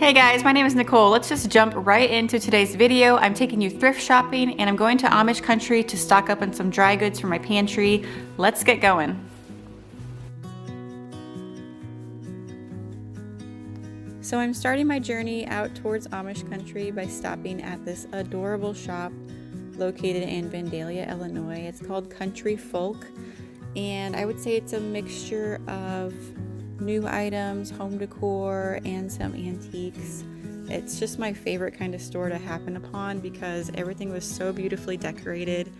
Hey guys, my name is Nicole. Let's just jump right into today's video. I'm taking you thrift shopping and I'm going to Amish country to stock up on some dry goods for my pantry. Let's get going. So I'm starting my journey out towards Amish country by stopping at this adorable shop located in Vandalia, Illinois. It's called Country Folk, and I would say it's a mixture of new items, home decor, and some antiques. It's just my favorite kind of store to happen upon because everything was so beautifully decorated.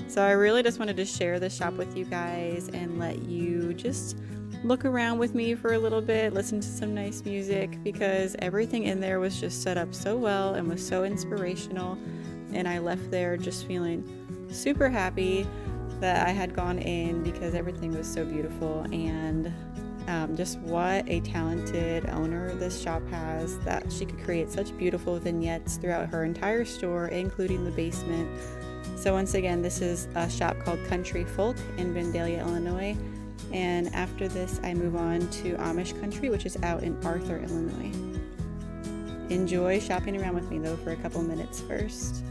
So I really just wanted to share this shop with you guys and let you just look around with me for a little bit, listen to some nice music, because everything in there was just set up so well and was so inspirational. And I left there just feeling super happy that I had gone in because everything was so beautiful, and just what a talented owner this shop has, that she could create such beautiful vignettes throughout her entire store, including the basement. So once again, this is a shop called Country Folk in Vandalia, Illinois. And after this, I move on to Amish country, which is out in Arthur, Illinois. Enjoy shopping around with me though for a couple minutes first.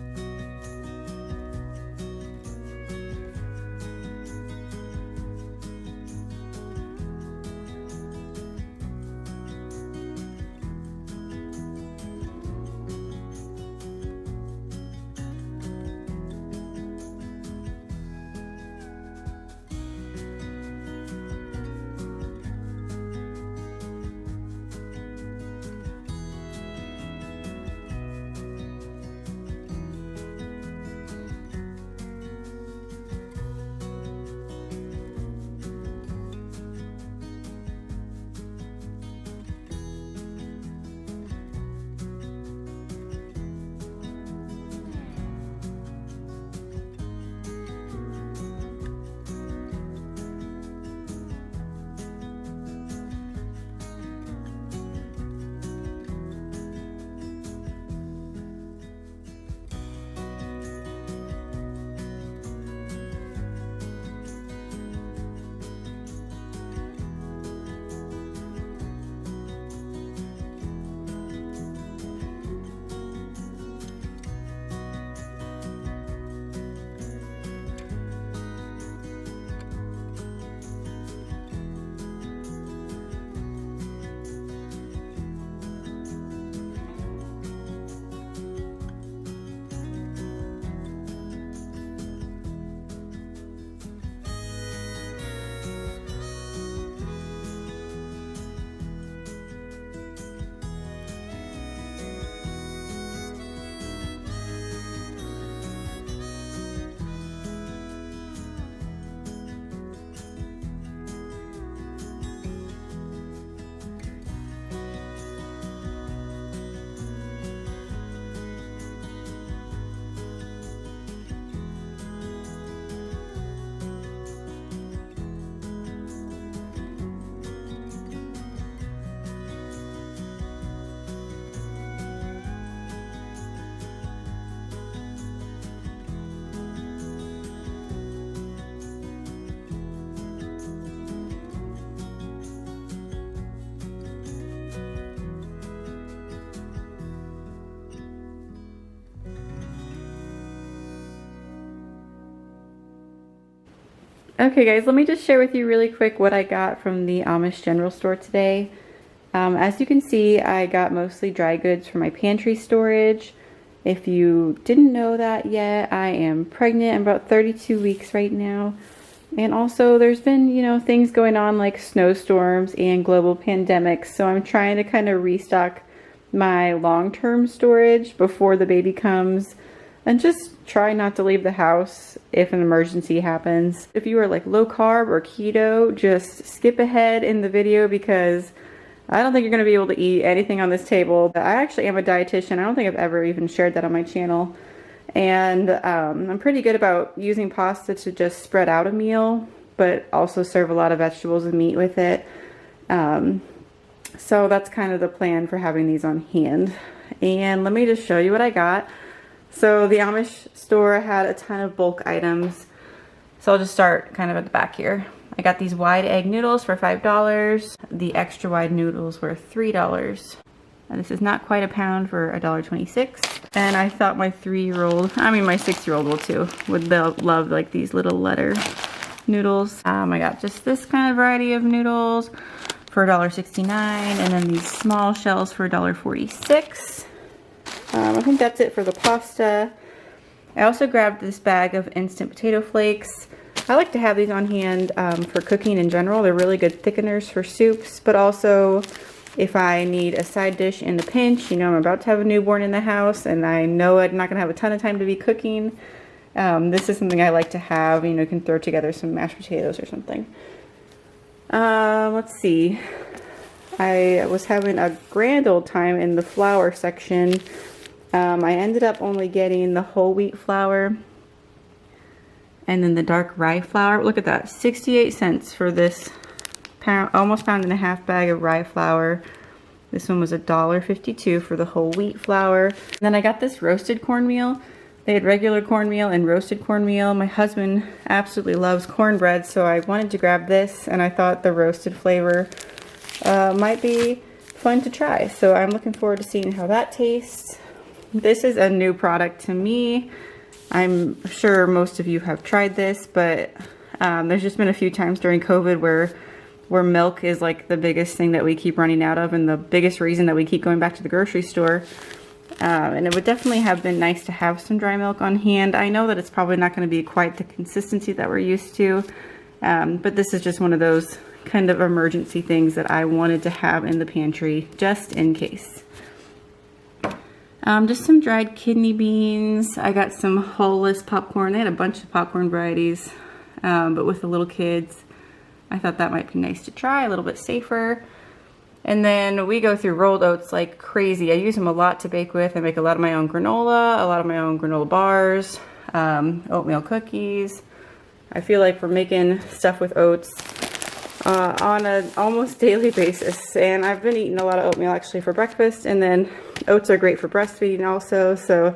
Okay guys, let me just share with you really quick what I got from the Amish general store today. As you can see, I got mostly dry goods for my pantry storage. If you didn't know that yet, I am pregnant. I'm about 32 weeks right now. And also there's been, things going on like snowstorms and global pandemics. So I'm trying to kind of restock my long-term storage before the baby comes, and just try not to leave the house if an emergency happens. If you are like low carb or keto, just skip ahead in the video because I don't think you're going to be able to eat anything on this table. I actually am a dietitian. I don't think I've ever even shared that on my channel. And I'm pretty good about using pasta to just spread out a meal, but also serve a lot of vegetables and meat with it. So that's kind of the plan for having these on hand. And let me just show you what I got. So the Amish store had a ton of bulk items. So I'll just start kind of at the back here. I got these wide egg noodles for $5. The extra wide noodles were $3. This is not quite a pound for $1.26. And I thought my 3-year-old, I mean my 6-year-old will too, would love like these little letter noodles. I got just this kind of variety of noodles for $1.69, and then these small shells for $1.46. I think that's it for the pasta. I also grabbed this bag of instant potato flakes. I like to have these on hand for cooking in general. They're really good thickeners for soups, but also if I need a side dish in the pinch, you know, I'm about to have a newborn in the house and I know I'm not gonna have a ton of time to be cooking. This is something I like to have, you know, you can throw together some mashed potatoes or something. Let's see. I was having a grand old time in the flour section. I ended up only getting the whole wheat flour and then the dark rye flour. Look at that, 68 cents for this pound, almost pound and a half bag of rye flour. This one was $1.52 for the whole wheat flour. And then I got this roasted cornmeal. They had regular cornmeal and roasted cornmeal. My husband absolutely loves cornbread, so I wanted to grab this, and I thought the roasted flavor might be fun to try. So I'm looking forward to seeing how that tastes. This is a new product to me. I'm sure most of you have tried this, but there's just been a few times during COVID where milk is like the biggest thing that we keep running out of and the biggest reason that we keep going back to the grocery store. And it would definitely have been nice to have some dry milk on hand. I know that it's probably not going to be quite the consistency that we're used to, but this is just one of those kind of emergency things that I wanted to have in the pantry just in case. Just some dried kidney beans. I got some hull-less popcorn. They had a bunch of popcorn varieties, but with the little kids, I thought that might be nice to try, a little bit safer. And then we go through rolled oats like crazy. I use them a lot to bake with. I make a lot of my own granola, a lot of my own granola bars, oatmeal cookies. I feel like we're making stuff with oats on an almost daily basis. And I've been eating a lot of oatmeal actually for breakfast, and then oats are great for breastfeeding also, so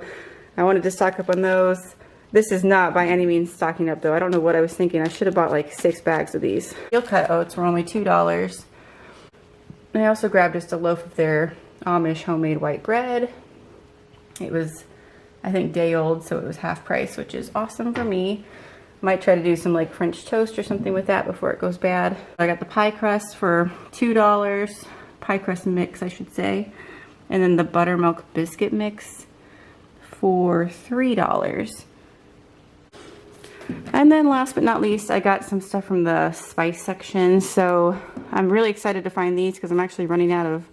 I wanted to stock up on those. This is not by any means stocking up though. I don't know what I was thinking. I should have bought like 6 bags of these. Steel cut oats were only $2. I also grabbed just a loaf of their Amish homemade white bread. It was, I think, day old, so it was half price, which is awesome for me. Might try to do some like French toast or something with that before it goes bad. I got the pie crust for $2, pie crust mix I should say, and then the buttermilk biscuit mix for $3. And then last but not least, I got some stuff from the spice section. So I'm really excited to find these because I'm actually running out of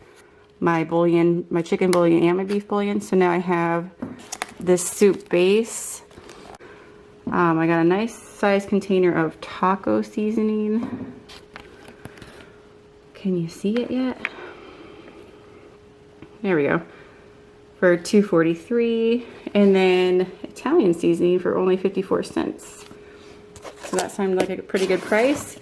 my bouillon, my chicken bouillon and my beef bouillon. So now I have this soup base. I got a nice size container of taco seasoning. Can you see it yet? There we go. For $2.43, and then Italian seasoning for only 54 cents. So that sounded like a pretty good price.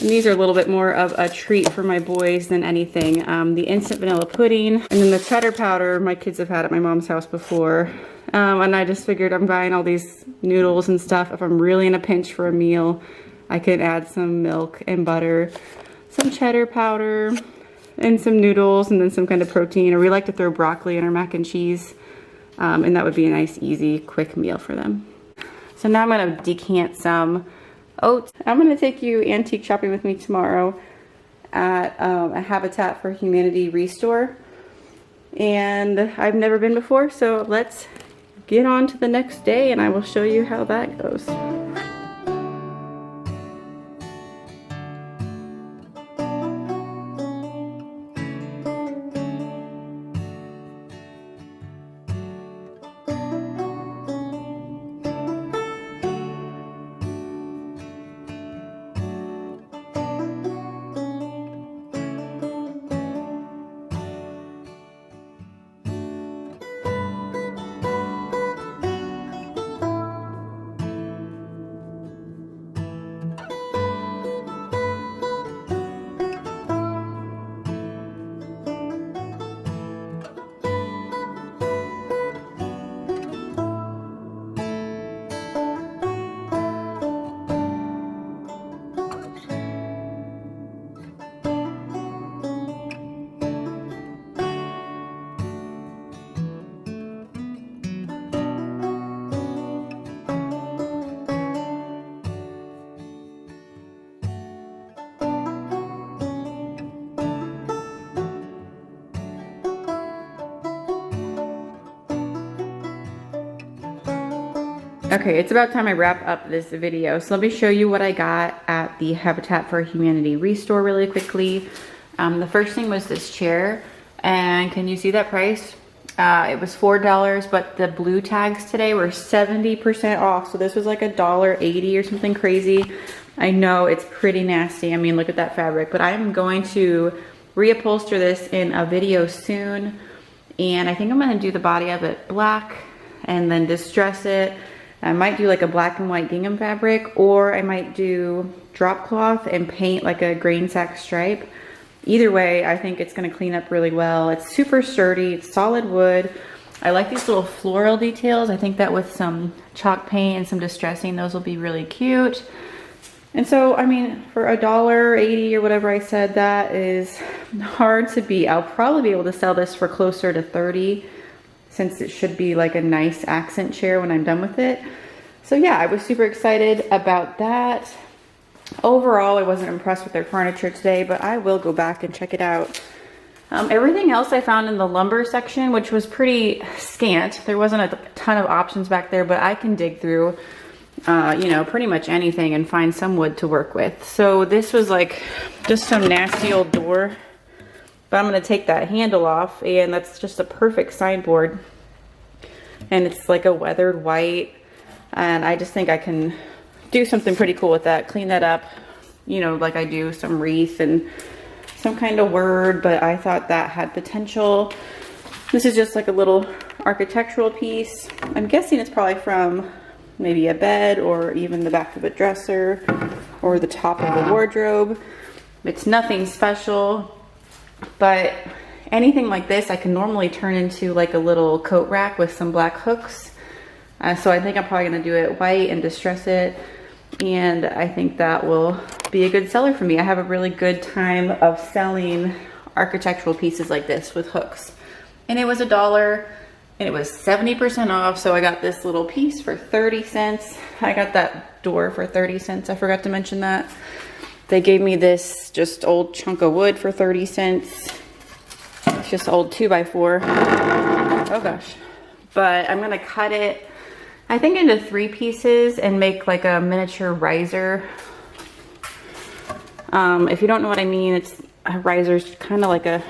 And these are a little bit more of a treat for my boys than anything. The instant vanilla pudding, and then the cheddar powder my kids have had at my mom's house before. And I just figured I'm buying all these noodles and stuff. If I'm really in a pinch for a meal, I could add some milk and butter, some cheddar powder, and some noodles, and then some kind of protein. Or we like to throw broccoli in our mac and cheese, and that would be a nice, easy, quick meal for them. So now I'm gonna decant some oats. I'm gonna take you antique shopping with me tomorrow at a Habitat for Humanity restore. And I've never been before, so let's get on to the next day and I will show you how that goes. Okay, it's about time I wrap up this video. So let me show you what I got at the Habitat for Humanity Restore really quickly. The first thing was this chair, and can you see that price? It was $4, but the blue tags today were 70% off. So this was like $1.80 or something crazy. I know it's pretty nasty. I mean, look at that fabric, but I am going to reupholster this in a video soon. And I think I'm gonna do the body of it black and then distress it. I might do like a black and white gingham fabric, or I might do drop cloth and paint like a grain sack stripe. Either way, I think it's gonna clean up really well. It's super sturdy, it's solid wood. I like these little floral details. I think that with some chalk paint and some distressing, those will be really cute. And so, I mean, for $1.80 or whatever I said, that is hard to beat. I'll probably be able to sell this for closer to $30, since it should be like a nice accent chair when I'm done with it. So yeah, I was super excited about that. Overall, I wasn't impressed with their furniture today, but I will go back and check it out. Everything else I found in the lumber section, which was pretty scant. There wasn't a ton of options back there, but I can dig through you know, pretty much anything and find some wood to work with. So this was like just some nasty old door, but I'm gonna take that handle off, and that's just a perfect sideboard. And it's like a weathered white, and I just think I can do something pretty cool with that, clean that up, you know, like I do some wreath and some kind of word, but I thought that had potential. This is just like a little architectural piece. I'm guessing it's probably from maybe a bed or even the back of a dresser or the top of a wardrobe. It's nothing special, but anything like this I can normally turn into like a little coat rack with some black hooks. So I think I'm probably gonna do it white and distress it, and I think that will be a good seller for me. I have a really good time of selling architectural pieces like this with hooks. And it was $1, and it was 70% off, so I got this little piece for 30 cents. I got that door for 30 cents. I forgot to mention that. They gave me this just old chunk of wood for 30 cents. It's just old 2x4. Oh gosh. But I'm gonna cut it, I think, into 3 pieces and make like a miniature riser. If you don't know what I mean, it's a riser's kind of like a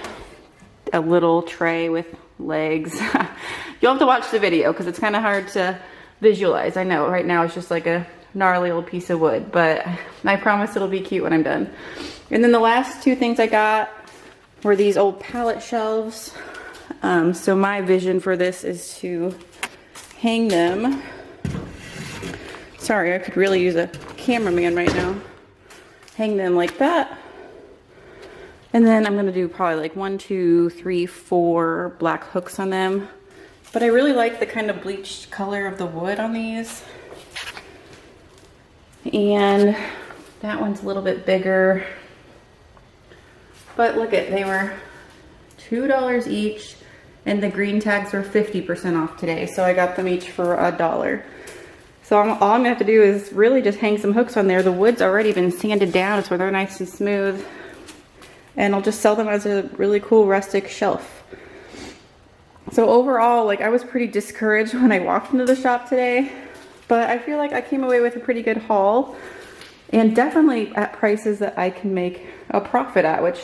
little tray with legs. You'll have to watch the video because it's kind of hard to visualize. I know right now it's just like a gnarly old piece of wood, but I promise it'll be cute when I'm done. And then the last 2 things I got were these old pallet shelves. So my vision for this is to hang them. Sorry, I could really use a cameraman right now. Hang them like that. And then I'm gonna do probably like 1, 2, 3, 4 black hooks on them. But I really like the kind of bleached color of the wood on these. And that one's a little bit bigger. But look at, they were $2 each, and the green tags were 50% off today. So I got them each for $1. So all I'm gonna have to do is really just hang some hooks on there. The wood's already been sanded down, so they're nice and smooth. And I'll just sell them as a really cool rustic shelf. So overall, like, I was pretty discouraged when I walked into the shop today, but I feel like I came away with a pretty good haul, and definitely at prices that I can make a profit at, which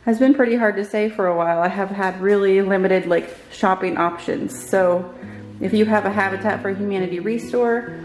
has been pretty hard to say for a while. I have had really limited like shopping options. So if you have a Habitat for Humanity Restore,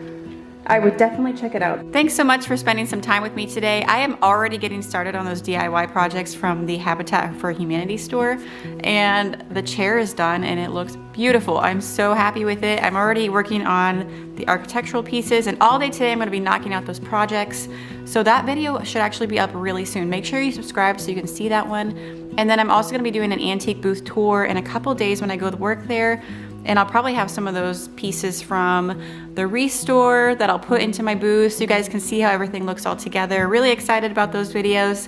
I would definitely check it out. Thanks so much for spending some time with me today. I am already getting started on those DIY projects from the Habitat for Humanity store, and the chair is done and it looks beautiful. I'm so happy with it. I'm already working on the architectural pieces, and all day today I'm gonna be knocking out those projects. So that video should actually be up really soon. Make sure you subscribe so you can see that one. And then I'm also gonna be doing an antique booth tour in a couple days when I go to work there. And I'll probably have some of those pieces from the Restore that I'll put into my booth so you guys can see how everything looks all together. Really excited about those videos.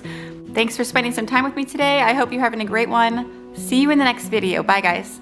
Thanks for spending some time with me today. I hope you're having a great one. See you in the next video. Bye guys.